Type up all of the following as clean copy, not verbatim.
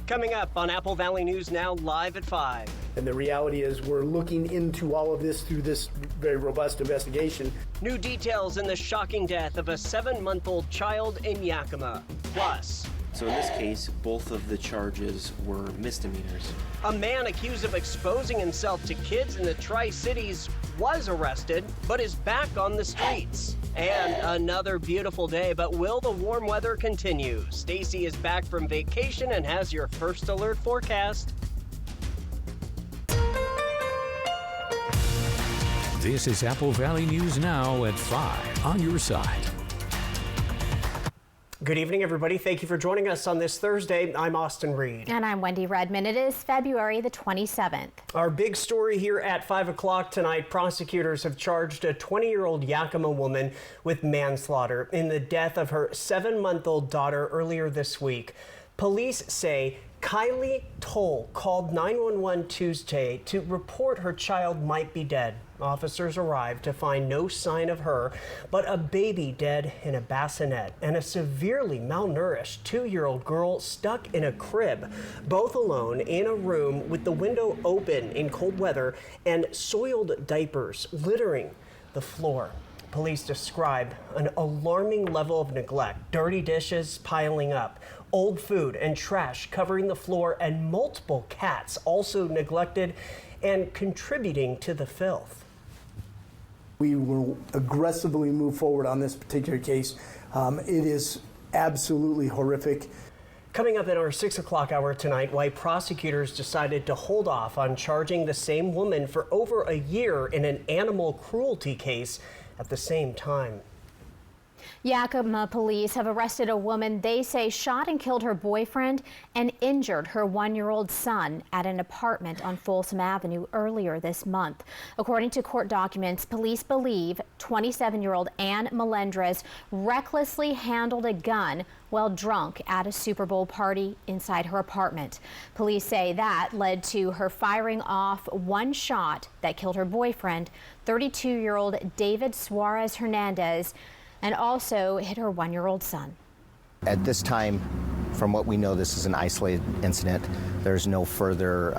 Coming up on Apple Valley News Now, live at 5. And the reality is we're looking into all of this through this very robust investigation. New details in the shocking death of a 7-month-old child in Yakima. Plus, so in this case, both of the charges were misdemeanors. A man accused of exposing himself to kids in the Tri-Cities was arrested, but is back on the streets. And another beautiful day, but will the warm weather continue? Stacy is back from vacation and has your first alert forecast. This is Apple Valley News Now at 5 on your side. Good evening, everybody. Thank you for joining us on this Thursday. I'm Austin Reed. And I'm Wendy Redman. It is February the 27th. Our big story here at 5 o'clock tonight, prosecutors have charged a 20-year-old Yakima woman with manslaughter in the death of her 7-month-old daughter earlier this week. Police say Kylie Toll called 911 Tuesday to report her child might be dead. Officers arrived to find no sign of her, but a baby dead in a bassinet and a severely malnourished 2-year-old girl stuck in a crib, both alone in a room with the window open in cold weather and soiled diapers littering the floor. Police describe an alarming level of neglect, dirty dishes piling up, old food and trash covering the floor, and multiple cats also neglected and contributing to the filth. We will aggressively move forward on this particular case. It is absolutely horrific. Coming up in our 6 o'clock hour tonight, why prosecutors decided to hold off on charging the same woman for over a year in an animal cruelty case at the same time. Yakima police have arrested a woman they say shot and killed her boyfriend and injured her 1-year-old son at an apartment on Folsom Avenue earlier this month. According to court documents, police believe 27-year-old Ann Melendrez recklessly handled a gun while drunk at a Super Bowl party inside her apartment. Police say that led to her firing off one shot that killed her boyfriend, 32-year-old David Suarez Hernandez, and also hit her 1-year-old son. At this time, from what we know, this is an isolated incident. There's no further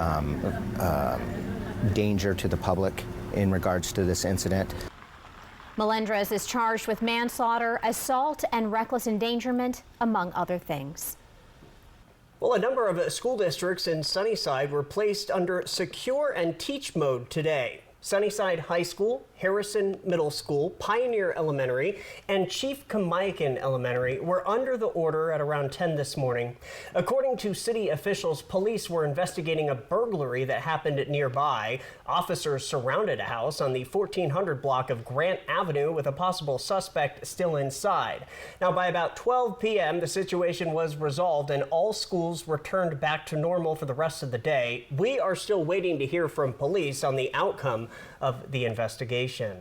danger to the public in regards to this incident. Melendrez is charged with manslaughter, assault, and reckless endangerment, among other things. Well, a number of school districts in Sunnyside were placed under secure and teach mode today. Sunnyside High School, Harrison Middle School, Pioneer Elementary, and Chief Kamiakin Elementary were under the order at around 10 this morning. According to city officials, police were investigating a burglary that happened nearby. Officers surrounded a house on the 1400 block of Grant Avenue with a possible suspect still inside. Now, by about 12 p.m., the situation was resolved and all schools returned back to normal for the rest of the day. We are still waiting to hear from police on the outcome of the investigation.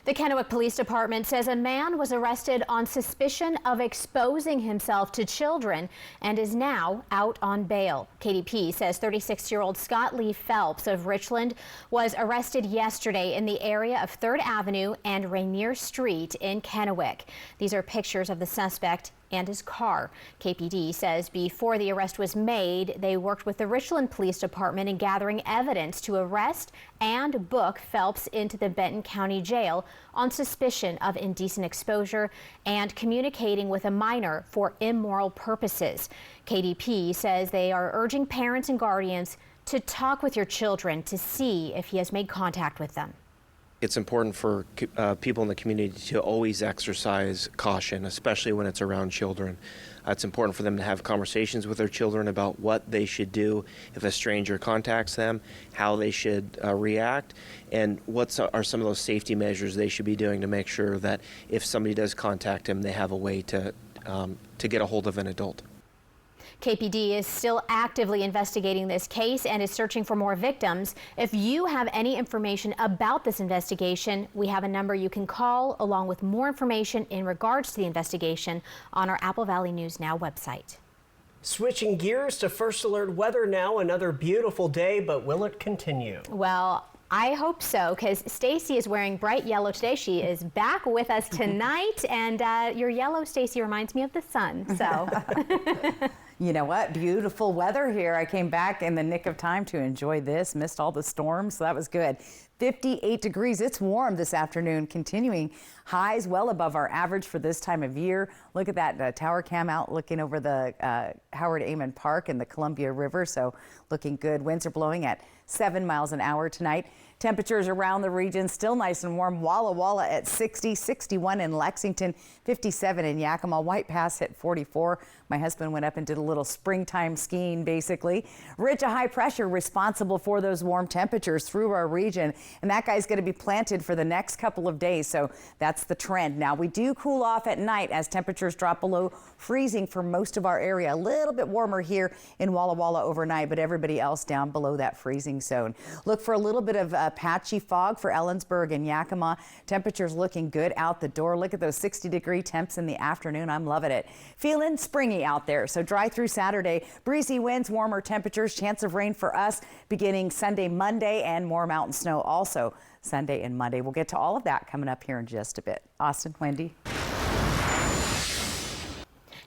The Kennewick Police Department says a man was arrested on suspicion of exposing himself to children and is now out on bail. KDP says 36-year-old Scott Lee Phelps of Richland was arrested yesterday in the area of 3rd Avenue and Rainier Street in Kennewick. These are pictures of the suspect and his car. KPD says before the arrest was made, they worked with the Richland Police Department in gathering evidence to arrest and book Phelps into the Benton County Jail on suspicion of indecent exposure and communicating with a minor for immoral purposes. KDP says they are urging parents and guardians to talk with your children to see if he has made contact with them. It's important for people in the community to always exercise caution, especially when it's around children. It's important for them to have conversations with their children about what they should do if a stranger contacts them, how they should react, and what are some of those safety measures they should be doing to make sure that if somebody does contact them, they have a way to get a hold of an adult. KPD is still actively investigating this case and is searching for more victims. If you have any information about this investigation, we have a number you can call along with more information in regards to the investigation on our Apple Valley News Now website. Switching gears to First Alert weather now. Another beautiful day, but will it continue? Well, I hope so, because Stacy is wearing bright yellow today. She is back with us tonight, and your yellow, Stacy, reminds me of the sun. So, you know what? Beautiful weather here. I came back in the nick of time to enjoy this. Missed all the storms, so that was good. 58 degrees. It's warm this afternoon, continuing highs well above our average for this time of year. Look at that tower cam out looking over the Howard Amon Park and the Columbia River, so looking good. Winds are blowing at 7 miles an hour tonight. Temperatures around the region still nice and warm. Walla Walla at 60, 61 in Lexington, 57 in Yakima. White Pass hit 44. My husband went up and did a little springtime skiing, basically. Ridge of high pressure responsible for those warm temperatures through our region, and that guy's going to be planted for the next couple of days, so that's the trend. Now, we do cool off at night as temperatures drop below freezing for most of our area. A little bit warmer here in Walla Walla overnight, but everybody else down below that freezing zone. Look for a little bit of patchy fog for Ellensburg and Yakima. Temperatures looking good out the door. Look at those 60-degree temps in the afternoon. I'm loving it. Feeling springy out there, so dry through Saturday. Breezy winds, warmer temperatures, chance of rain for us beginning Sunday, Monday, and more mountain snow also Sunday and Monday. We'll get to all of that coming up here in just a bit. Austin, Wendy.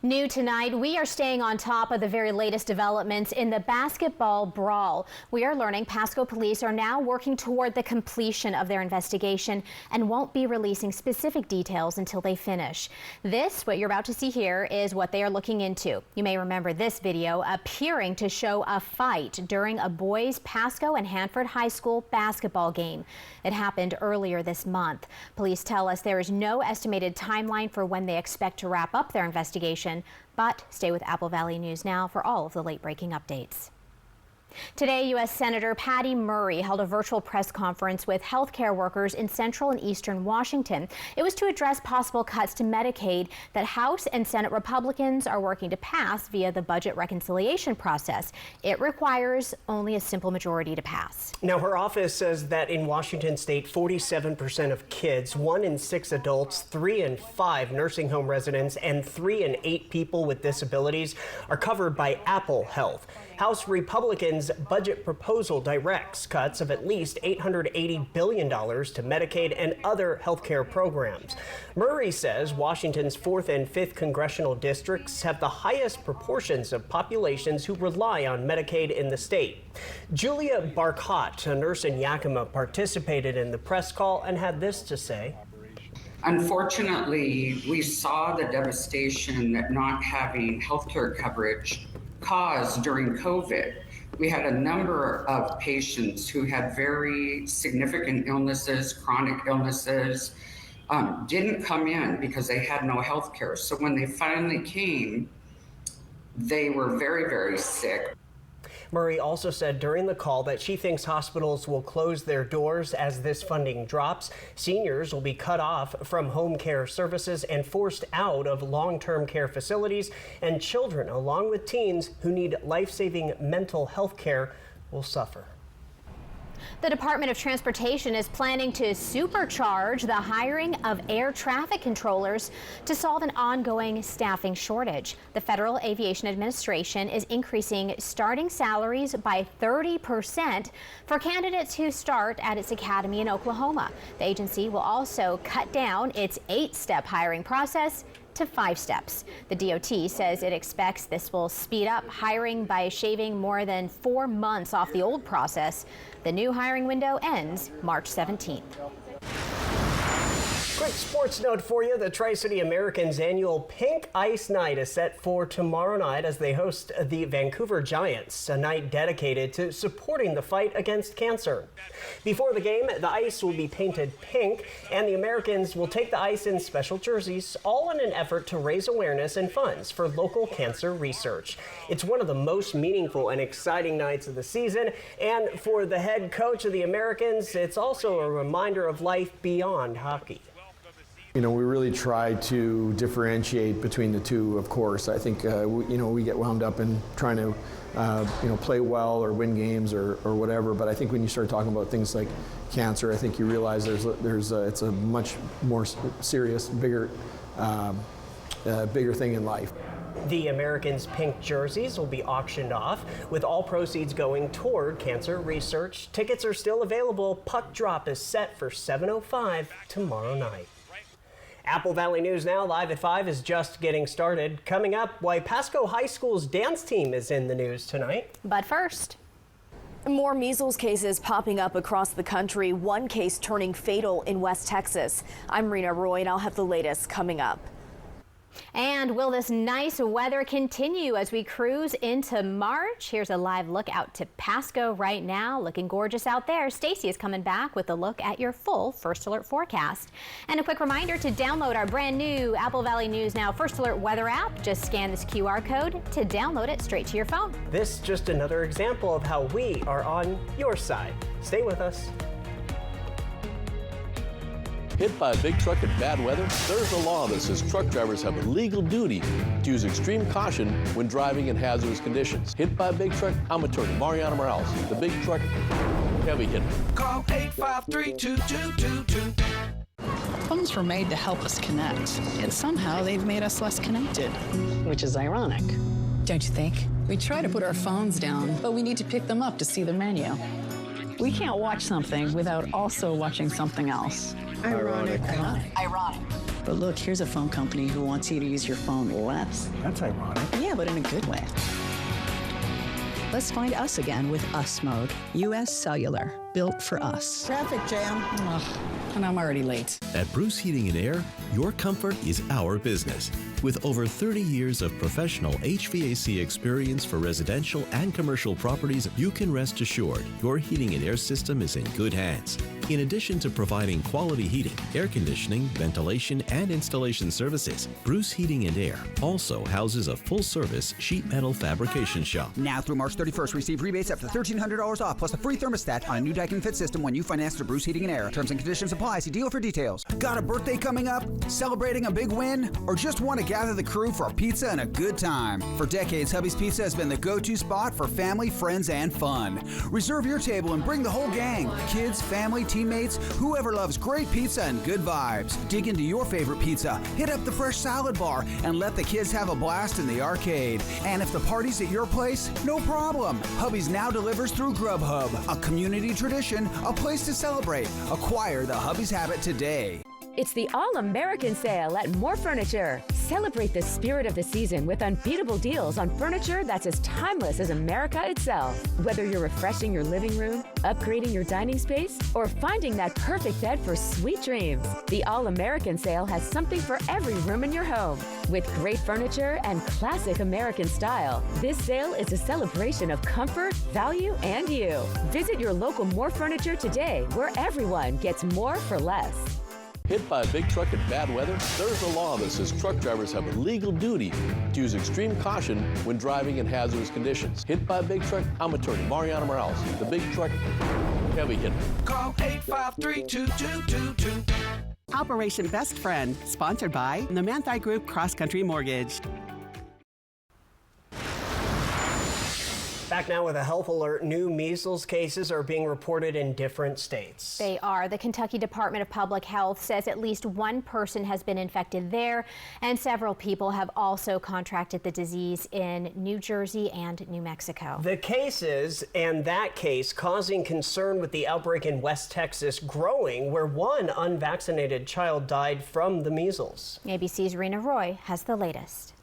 new tonight, we are staying on top of the very latest developments in the basketball brawl. We are learning Pasco police are now working toward the completion of their investigation and won't be releasing specific details until they finish. This, what you're about to see here, is what they are looking into. You may remember this video appearing to show a fight during a boys' Pasco and Hanford High School basketball game. It happened earlier this month. Police tell us there is no estimated timeline for when they expect to wrap up their investigation, but stay with Apple Valley News Now for all of the late-breaking updates. Today, U.S. Senator Patty Murray held a virtual press conference with healthcare workers in central and eastern Washington. It was to address possible cuts to Medicaid that House and Senate Republicans are working to pass via the budget reconciliation process. It requires only a simple majority to pass. Now, her office says that in Washington state, 47% of kids, 1 in 6 adults, 3 in 5 nursing home residents, and 3 in 8 people with disabilities are covered by Apple Health. House Republicans' budget proposal directs cuts of at least $880 billion to Medicaid and other health care programs. Murray says Washington's 4th and 5th congressional districts have the highest proportions of populations who rely on Medicaid in the state. Julia Barkott, a nurse in Yakima, participated in the press call and had this to say. Unfortunately, we saw the devastation that not having healthcare coverage caused during COVID. We had a number of patients who had very significant illnesses, chronic illnesses, didn't come in because they had no health care. So when they finally came, they were very, very sick. Murray also said during the call that she thinks hospitals will close their doors as this funding drops. Seniors will be cut off from home care services and forced out of long-term care facilities, and children, along with teens who need life-saving mental health care, will suffer. The Department of Transportation is planning to supercharge the hiring of air traffic controllers to solve an ongoing staffing shortage. The Federal Aviation Administration is increasing starting salaries by 30% for candidates who start at its academy in Oklahoma. The agency will also cut down its 8-step hiring process to 5 steps. The DOT says it expects this will speed up hiring by shaving more than 4 months off the old process. The new hiring window ends March 17th. Quick sports note for you. The Tri-City Americans' annual Pink Ice Night is set for tomorrow night as they host the Vancouver Giants, a night dedicated to supporting the fight against cancer. Before the game, the ice will be painted pink, and the Americans will take the ice in special jerseys, all in an effort to raise awareness and funds for local cancer research. It's one of the most meaningful and exciting nights of the season, and for the head coach of the Americans, it's also a reminder of life beyond hockey. You know, we really try to differentiate between the two, of course. I think, we get wound up in trying to, play well or win games or whatever. But I think when you start talking about things like cancer, I think you realize it's a much more serious, bigger bigger thing in life. The Americans' pink jerseys will be auctioned off, with all proceeds going toward cancer research. Tickets are still available. Puck drop is set for 7:05 tomorrow night. Apple Valley News Now, live at 5, is just getting started. Coming up, why Pasco High School's dance team is in the news tonight. But first, more measles cases popping up across the country, one case turning fatal in West Texas. I'm Rena Roy, and I'll have the latest coming up. and will this nice weather continue as we cruise into March? Here's a live look out to Pasco right now. Looking gorgeous out there. Stacy is coming back with a look at your full First Alert forecast. And a quick reminder to download our brand new Apple Valley News Now First Alert weather app. Just scan this QR code to download it straight to your phone. This is just another example of how we are on your side. Stay with us. Hit by a big truck in bad weather? There's a law that says truck drivers have a legal duty to use extreme caution when driving in hazardous conditions. Hit by a big truck? I'm attorney Mariana Morales, the big truck heavy hitter. Call 853-2222. Phones were made to help us connect, yet somehow they've made us less connected, which is ironic. Don't you think? We try to put our phones down, but we need to pick them up to see the menu. We can't watch something without also watching something else. Ironic. Ironic. But look, here's a phone company who wants you to use your phone less. That's ironic. Yeah, but in a good way. Let's find us again with Us Mode. U.S. Cellular, built for us. Traffic jam. Ugh, and I'm already late. At Bruce Heating and Air, your comfort is our business. With over 30 years of professional HVAC experience for residential and commercial properties, you can rest assured your heating and air system is in good hands. In addition to providing quality heating, air conditioning, ventilation, and installation services, Bruce Heating and Air also houses a full-service sheet metal fabrication shop. Now through March 31st, receive rebates up to $1,300 off, plus a free thermostat on a new Daikin Fit system when you finance through Bruce Heating and Air. Terms and conditions apply. See dealer for details. Got a birthday coming up? Celebrating a big win? Or just want to gather the crew for a pizza and a good time? For decades, Hubby's Pizza has been the go-to spot for family, friends, and fun. Reserve your table and bring the whole gang. Kids, family, teammates, whoever loves great pizza and good vibes. Dig into your favorite pizza, hit up the fresh salad bar, and let the kids have a blast in the arcade. And if the party's at your place, no problem. Hubby's now delivers through Grubhub. A community tradition, a place to celebrate. Acquire the Hubby's habit today. It's the All-American Sale at More Furniture. Celebrate the spirit of the season with unbeatable deals on furniture that's as timeless as America itself. Whether you're refreshing your living room, upgrading your dining space, or finding that perfect bed for sweet dreams, the All-American Sale has something for every room in your home. With great furniture and classic American style, this sale is a celebration of comfort, value, and you. Visit your local More Furniture today, where everyone gets more for less. Hit by a big truck in bad weather? There's a law that says truck drivers have a legal duty to use extreme caution when driving in hazardous conditions. Hit by a big truck? I'm attorney Mariana Morales, the big truck heavy hitter. Call 853-2222. Operation Best Friend, sponsored by the Manthei Group Cross Country Mortgage. Back now with a health alert. New measles cases are being reported in different states. They are. The Kentucky Department of Public Health says at least one person has been infected there, and several people have also contracted the disease in New Jersey and New Mexico. The cases and that case causing concern with the outbreak in West Texas growing, where one unvaccinated child died from the measles. ABC's Rena Roy has the latest.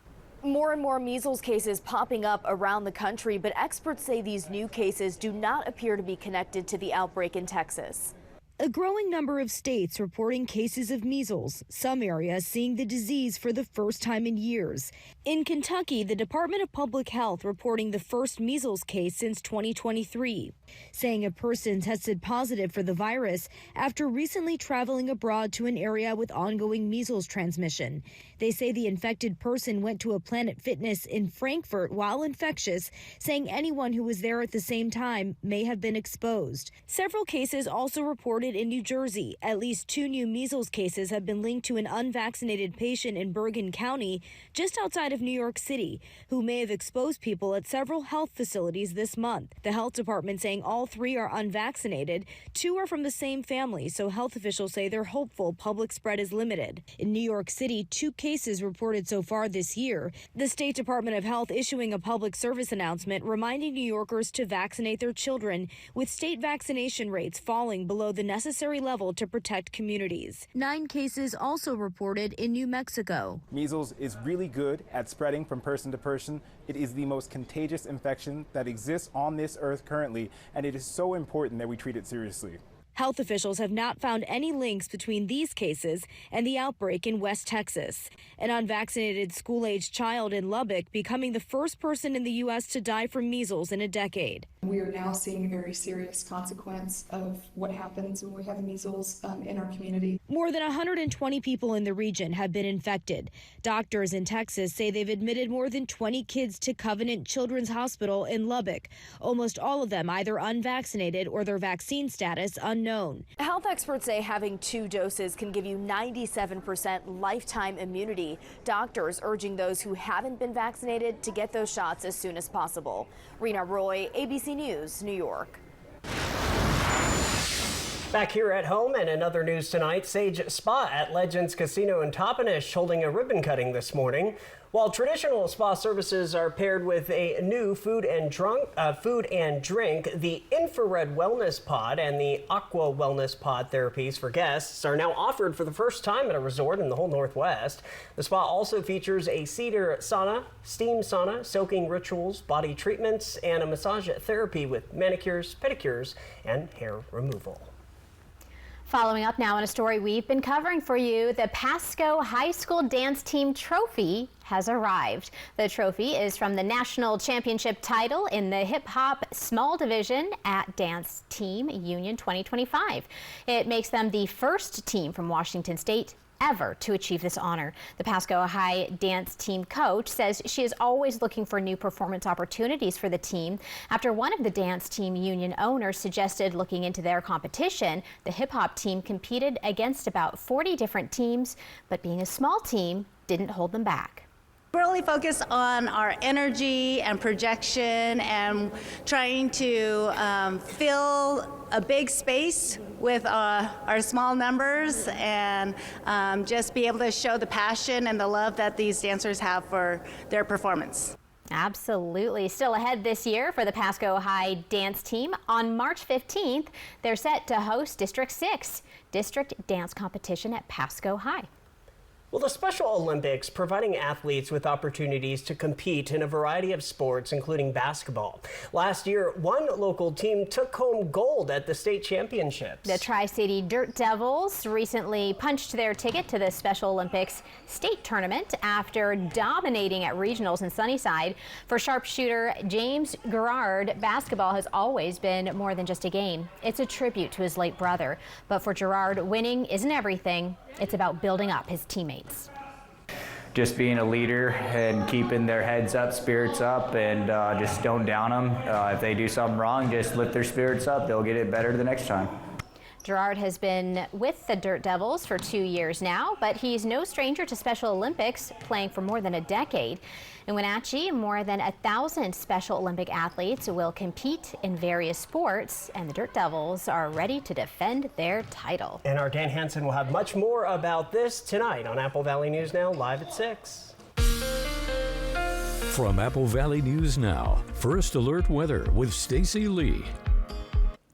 More and more measles cases popping up around the country, but experts say these new cases do not appear to be connected to the outbreak in Texas. A growing number of states reporting cases of measles, some areas seeing the disease for the first time in years. In Kentucky, the Department of Public Health reporting the first measles case since 2023, saying a person tested positive for the virus after recently traveling abroad to an area with ongoing measles transmission. They say the infected person went to a Planet Fitness in Frankfurt while infectious, saying anyone who was there at the same time may have been exposed. Several cases also reported reported in New Jersey. At least 2 new measles cases have been linked to an unvaccinated patient in Bergen County, just outside of New York City, who may have exposed people at several health facilities this month. The health department saying all 3 are unvaccinated. 2 are from the same family, so health officials say they're hopeful public spread is limited. In New York City, 2 cases reported so far this year. The State Department of Health issuing a public service announcement reminding New Yorkers to vaccinate their children, with state vaccination rates falling below the necessary level to protect communities. 9 cases also reported in New Mexico. Measles is really good at spreading from person to person. It is the most contagious infection that exists on this earth currently, and it is so important that we treat it seriously. Health officials have not found any links between these cases and the outbreak in West Texas. An unvaccinated school-aged child in Lubbock becoming the first person in the U.S. to die from measles in a decade. We are now seeing a very serious consequence of what happens when we have measles in our community. More than 120 people in the region have been infected. Doctors in Texas say they've admitted more than 20 kids to Covenant Children's Hospital in Lubbock, almost all of them either unvaccinated or their vaccine status unknown. Health experts say having 2 doses can give you 97% lifetime immunity. Doctors urging those who haven't been vaccinated to get those shots as soon as possible. Rena Roy, ABC News, New York. Back here at home and in other news tonight, Sage Spa at Legends Casino in Toppenish holding a ribbon cutting this morning. While traditional spa services are paired with a new food and drink, the Infrared Wellness Pod and the Aqua Wellness Pod therapies for guests are now offered for the first time at a resort in the whole Northwest. The spa also features a cedar sauna, steam sauna, soaking rituals, body treatments, and a massage therapy with manicures, pedicures, and hair removal. Following up now on a story we've been covering for you, the Pasco High School Dance Team Trophy has arrived. The trophy is from the national championship title in the hip hop small division at Dance Team Union 2025. It makes them the first team from Washington State ever to achieve this honor. The Pasco High dance team coach says she is always looking for new performance opportunities for the team after one of the dance team union owners suggested looking into their competition. The hip hop team competed against about 40 different teams, but being a small team didn't hold them back. Really focus on our energy and projection and trying to fill a big space with our small numbers and just be able to show the passion and the love that these dancers have for their performance. Absolutely. Still ahead this year for the Pasco High dance team. On March 15th, they're set to host District 6 district dance competition at Pasco High. Well, the Special Olympics providing athletes with opportunities to compete in a variety of sports, including basketball. Last year, one local team took home gold at the state championships. The Tri-City Dirt Devils recently punched their ticket to the Special Olympics state tournament after dominating at regionals in Sunnyside. For sharpshooter James Gerard, basketball has always been more than just a game. It's a tribute to his late brother. But for Gerard, winning isn't everything. It's about building up his teammates. Just being a leader and keeping their heads up, spirits up, and just don't down them. If they do something wrong, just lift their spirits up. They'll get it better the next time. Gerard has been with the Dirt Devils for 2 years now, but he's no stranger to Special Olympics, playing for more than a decade. In Wenatchee, more than 1,000 Special Olympic athletes will compete in various sports, and the Dirt Devils are ready to defend their title. And our Dan Hansen will have much more about this tonight on Apple Valley News Now, live at 6. From Apple Valley News Now, First Alert Weather with Stacy Lee.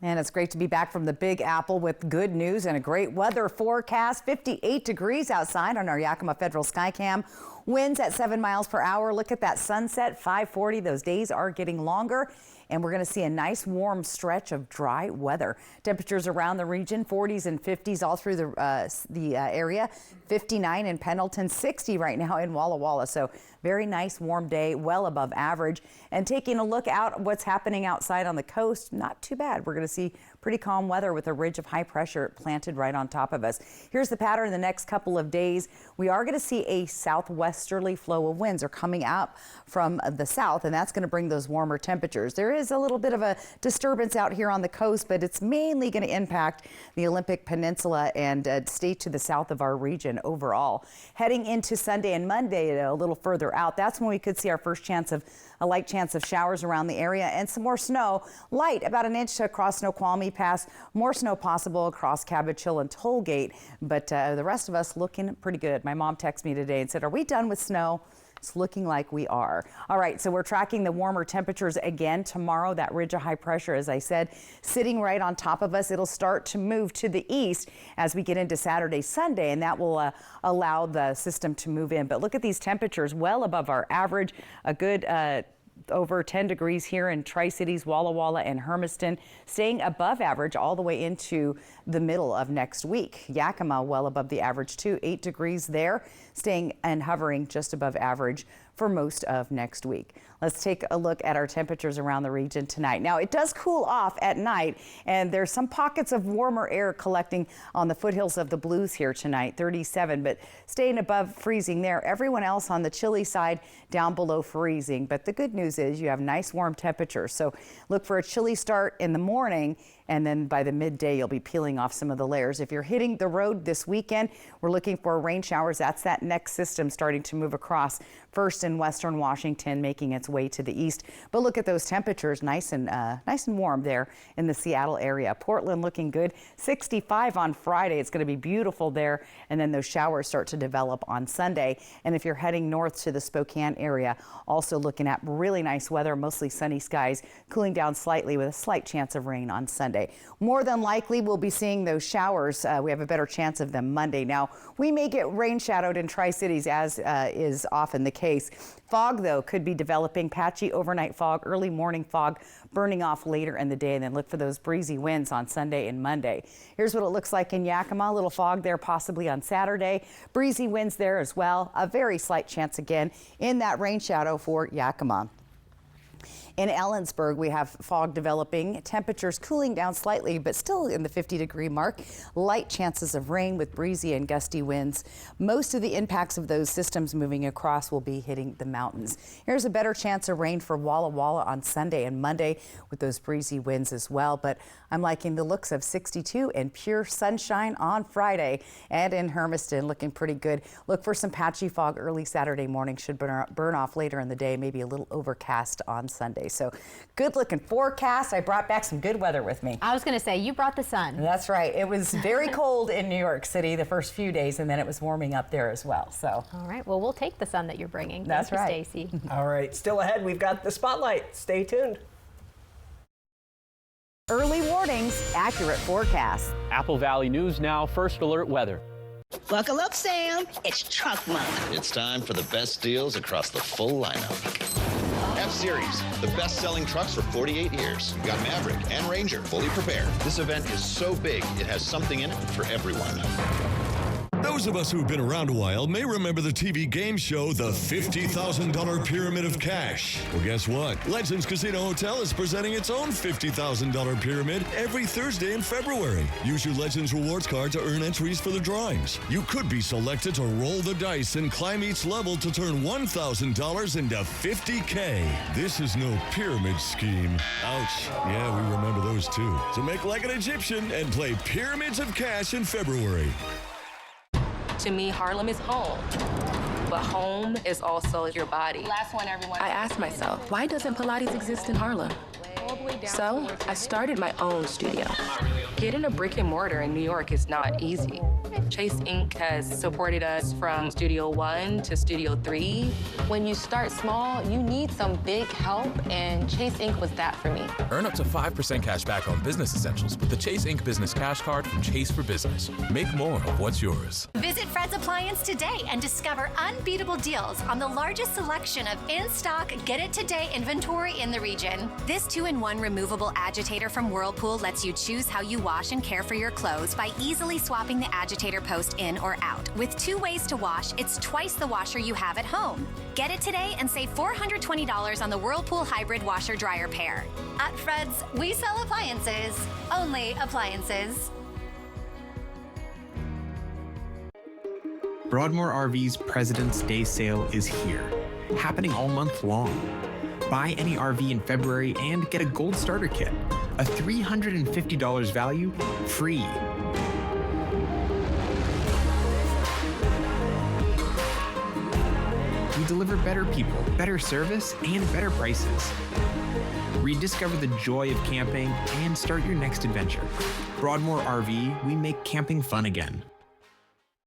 And it's great to be back from the Big Apple with good news and a great weather forecast. 58 degrees outside on our Yakima Federal Skycam. Winds at 7 miles per hour. Look at that sunset, 540. Those days are getting longer. And we're going to see a nice warm stretch of dry weather. Temperatures around the region, 40s and 50s all through the area. 59 in Pendleton, 60 right now in Walla Walla. So very nice warm day, well above average. And taking a look out what's happening outside on the coast, not too bad. We're going to see pretty calm weather with a ridge of high pressure planted right on top of us. Here's the pattern the next couple of days. We are going to see a southwest westerly flow of winds are coming up from the south, and that's going to bring those warmer temperatures. There is a little bit of a disturbance out here on the coast, but it's mainly going to impact the Olympic Peninsula and stay to the south of our region overall. Heading into Sunday and Monday, a little further out, that's when we could see our first a light chance of showers around the area and some more snow. Light, about an inch across Snoqualmie Pass. More snow possible across Cabbage Hill and Tollgate, but the rest of us looking pretty good. My mom texted me today and said, "Are we done with snow?" It's looking like we are. All right, so we're tracking the warmer temperatures again tomorrow. That ridge of high pressure, as I said, sitting right on top of us. It'll start to move to the east as we get into Saturday, Sunday, and that will allow the system to move in. But look at these temperatures, well above our average. A good over 10 degrees here in Tri-Cities, Walla Walla, and Hermiston, staying above average all the way into the middle of next week. Yakima well above the average too, 8 degrees there, staying and hovering just above average for most of next week. Let's take a look at our temperatures around the region tonight. Now, it does cool off at night, and there's some pockets of warmer air collecting on the foothills of the Blues here tonight, 37, but staying above freezing there. Everyone else on the chilly side down below freezing. But the good news is you have nice warm temperatures. So look for a chilly start in the morning, and then by the midday, you'll be peeling off some of the layers. If you're hitting the road this weekend, we're looking for rain showers. That's that next system starting to move across, first in western Washington, making its way to the east. But look at those temperatures, nice and warm there in the Seattle area. Portland looking good, 65 on Friday. It's going to be beautiful there, and then those showers start to develop on Sunday. And if you're heading north to the Spokane area, also looking at really nice weather, mostly sunny skies, cooling down slightly with a slight chance of rain on Sunday. More than likely, we'll be seeing those showers. We have a better chance of them Monday. Now, we may get rain shadowed in Tri-Cities, as is often the case. Fog, though, could be developing. Patchy overnight fog, early morning fog, burning off later in the day, and then look for those breezy winds on Sunday and Monday. Here's what it looks like in Yakima. A little fog there possibly on Saturday. Breezy winds there as well. A very slight chance again in that rain shadow for Yakima. In Ellensburg, we have fog developing, temperatures cooling down slightly, but still in the 50-degree mark. Light chances of rain with breezy and gusty winds. Most of the impacts of those systems moving across will be hitting the mountains. Here's a better chance of rain for Walla Walla on Sunday and Monday with those breezy winds as well. But I'm liking the looks of 62 and pure sunshine on Friday. And in Hermiston, looking pretty good. Look for some patchy fog early Saturday morning. Should burn off later in the day, maybe a little overcast on Sunday. So good looking forecast. I brought back some good weather with me. I was going to say, you brought the sun. That's right. It was very cold in New York City the first few days, and then it was warming up there as well. So. All right. Well, we'll take the sun that you're bringing. That's Thank right. you, Stacey. All right. Still ahead, we've got the spotlight. Stay tuned. Early warnings, accurate forecasts. Apple Valley News Now, first alert weather. Buckle up, Sam. It's truck month. It's time for the best deals across the full lineup. F-Series, the best-selling trucks for 48 years. We got Maverick and Ranger fully prepared. This event is so big, it has something in it for everyone. Those of us who've been around a while may remember the TV game show, The $50,000 Pyramid of Cash. Well, guess what? Legends Casino Hotel is presenting its own $50,000 pyramid every Thursday in February. Use your Legends Rewards card to earn entries for the drawings. You could be selected to roll the dice and climb each level to turn $1,000 into $50K. This is no pyramid scheme. Ouch. Yeah, we remember those too. So make like an Egyptian and play Pyramids of Cash in February. To me, Harlem is home. But home is also your body. Last one, everyone. I asked myself, why doesn't Pilates exist in Harlem? So I started my own studio. Getting a brick and mortar in New York is not easy. Chase Inc. has supported us from Studio 1 to Studio 3. When you start small, you need some big help, and Chase Inc. was that for me. Earn up to 5% cash back on business essentials with the Chase Inc. Business Cash Card from Chase for Business. Make more of what's yours. Visit Fred's Appliance today and discover unbeatable deals on the largest selection of in-stock, get-it-today inventory in the region. This 2-in-1 removable agitator from Whirlpool lets you choose how you wash and care for your clothes by easily swapping the agitator post in or out. With 2 ways to wash, it's twice the washer you have at home. Get it today and save $420 on the Whirlpool Hybrid Washer-Dryer pair. At Fred's, we sell appliances. Only appliances. Broadmoor RV's President's Day sale is here, happening all month long. Buy any RV in February and get a gold starter kit, a $350 value, free. We deliver better people, better service, and better prices. Rediscover the joy of camping and start your next adventure. Broadmoor RV, we make camping fun again.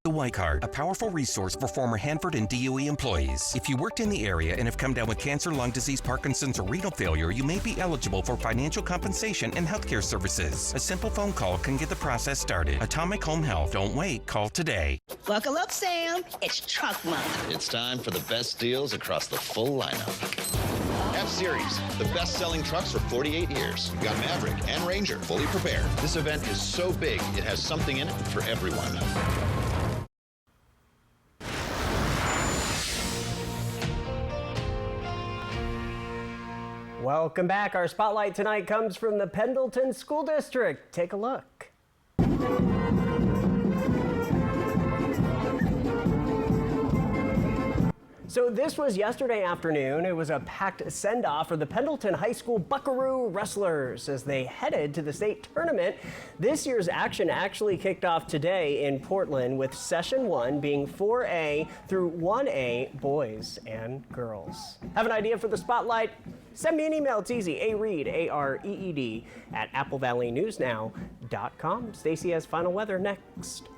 The Y Card, a powerful resource for former Hanford and DOE employees. If you worked in the area and have come down with cancer, lung disease, Parkinson's, or renal failure, you may be eligible for financial compensation and healthcare services. A simple phone call can get the process started. Atomic Home Health. Don't wait. Call today. Buckle up, Sam. It's Truck Month. It's time for the best deals across the full lineup. F-Series, the best-selling trucks for 48 years. We've got Maverick and Ranger fully prepared. This event is so big, it has something in it for everyone. Welcome back. Our spotlight tonight comes from the Pendleton School District. Take a look. So this was yesterday afternoon. It was a packed send-off for the Pendleton High School Buckaroo Wrestlers as they headed to the state tournament. This year's action actually kicked off today in Portland, with session 1 being 4A through 1A boys and girls. Have an idea for the spotlight? Send me an email. It's easy. AREED, A-R-E-E-D, at applevalleyNewsNow.com. Stacy has final weather next.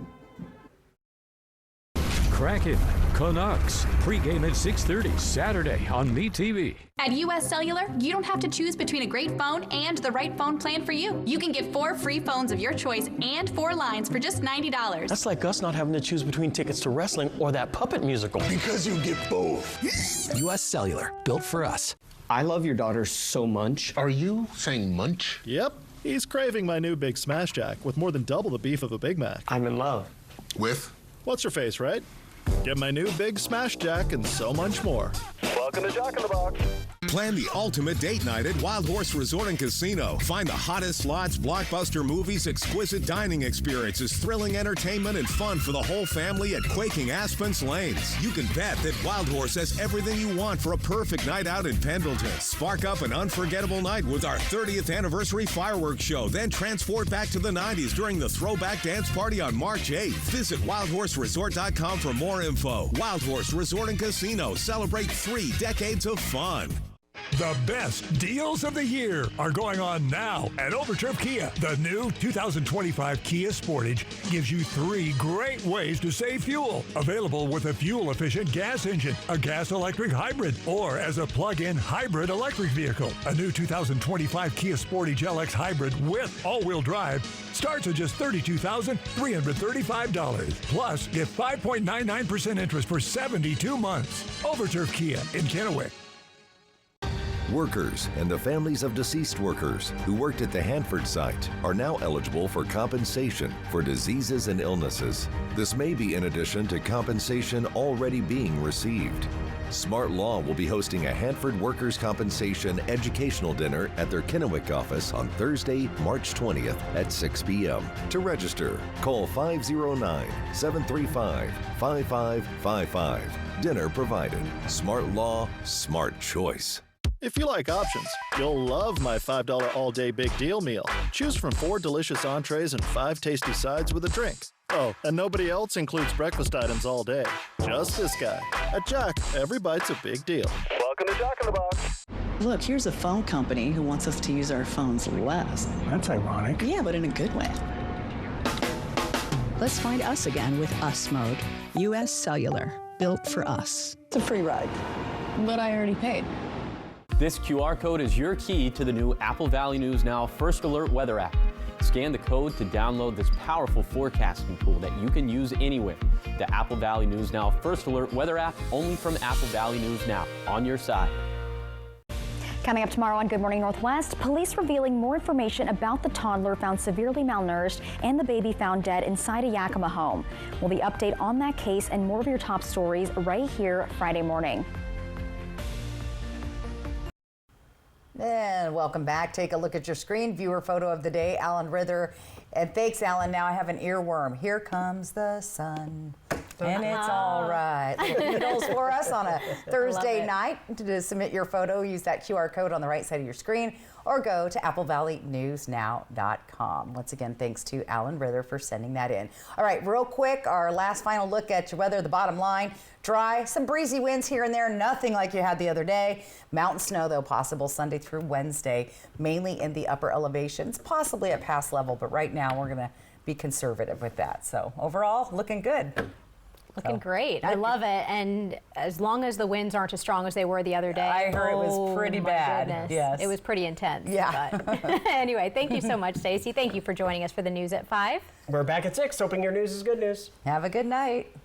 Kraken, Canucks, pregame at 6:30 Saturday on MeTV. At US Cellular, you don't have to choose between a great phone and the right phone plan for you. You can get 4 free phones of your choice and 4 lines for just $90. That's like us not having to choose between tickets to wrestling or that puppet musical. Because you get both. US Cellular, built for us. I love your daughter so much. Are you saying munch? Yep. He's craving my new Big Smash Jack with more than double the beef of a Big Mac. I'm in love. With? What's your face, right? Get my new Big Smash Jack and so much more. Welcome to Jack in the Box. Plan the ultimate date night at Wild Horse Resort and Casino. Find the hottest slots, blockbuster movies, exquisite dining experiences, thrilling entertainment, and fun for the whole family at Quaking Aspen's Lanes. You can bet that Wild Horse has everything you want for a perfect night out in Pendleton. Spark up an unforgettable night with our 30th anniversary fireworks show. Then transport back to the 90s during the Throwback Dance Party on March 8th. Visit wildhorseresort.com for more info. Wild Horse Resort and Casino. Celebrate 3 decades of fun. The best deals of the year are going on now at Overturf Kia. The new 2025 Kia Sportage gives you 3 great ways to save fuel. Available with a fuel-efficient gas engine, a gas-electric hybrid, or as a plug-in hybrid electric vehicle. A new 2025 Kia Sportage LX Hybrid with all-wheel drive starts at just $32,335. Plus, get 5.99% interest for 72 months. Overturf Kia in Kennewick. Workers and the families of deceased workers who worked at the Hanford site are now eligible for compensation for diseases and illnesses. This may be in addition to compensation already being received. Smart Law will be hosting a Hanford Workers' Compensation educational dinner at their Kennewick office on Thursday, March 20th at 6 p.m. To register, call 509-735-5555. Dinner provided. Smart Law, smart choice. If you like options, you'll love my $5 all-day big deal meal. Choose from 4 delicious entrees and 5 tasty sides with a drink. Oh, and nobody else includes breakfast items all day. Just this guy. At Jack, every bite's a big deal. Welcome to Jack in the Box. Look, here's a phone company who wants us to use our phones less. That's ironic. Yeah, but in a good way. Let's find us again with Us Mode. US Cellular, built for us. It's a free ride, but I already paid. This QR code is your key to the new Apple Valley News Now First Alert Weather app. Scan the code to download this powerful forecasting tool that you can use anywhere. The Apple Valley News Now First Alert Weather app, only from Apple Valley News Now, on your side. Coming up tomorrow on Good Morning Northwest, police revealing more information about the toddler found severely malnourished and the baby found dead inside a Yakima home. We'll be update on that case and more of your top stories right here Friday morning. And welcome back. Take a look at your screen. Viewer photo of the day, Alan Rither. And thanks, Alan. Now I have an earworm. Here comes the sun. And it's all right. Little needles for us on a Thursday night. To submit your photo, use that QR code on the right side of your screen or go to applevalleynewsnow.com. Once again, thanks to Alan Rither for sending that in. All right, real quick, our last final look at your weather, the bottom line. Dry, some breezy winds here and there, nothing like you had the other day. Mountain snow, though, possible Sunday through Wednesday, mainly in the upper elevations, possibly at pass level, but right now we're going to be conservative with that. So overall, looking good. Looking great. I love it. And as long as the winds aren't as strong as they were the other day. I heard it was pretty bad. Goodness. Yes. It was pretty intense. Yeah. But anyway, thank you so much, Stacey. Thank you for joining us for the news at 5. We're back at 6, hoping your news is good news. Have a good night.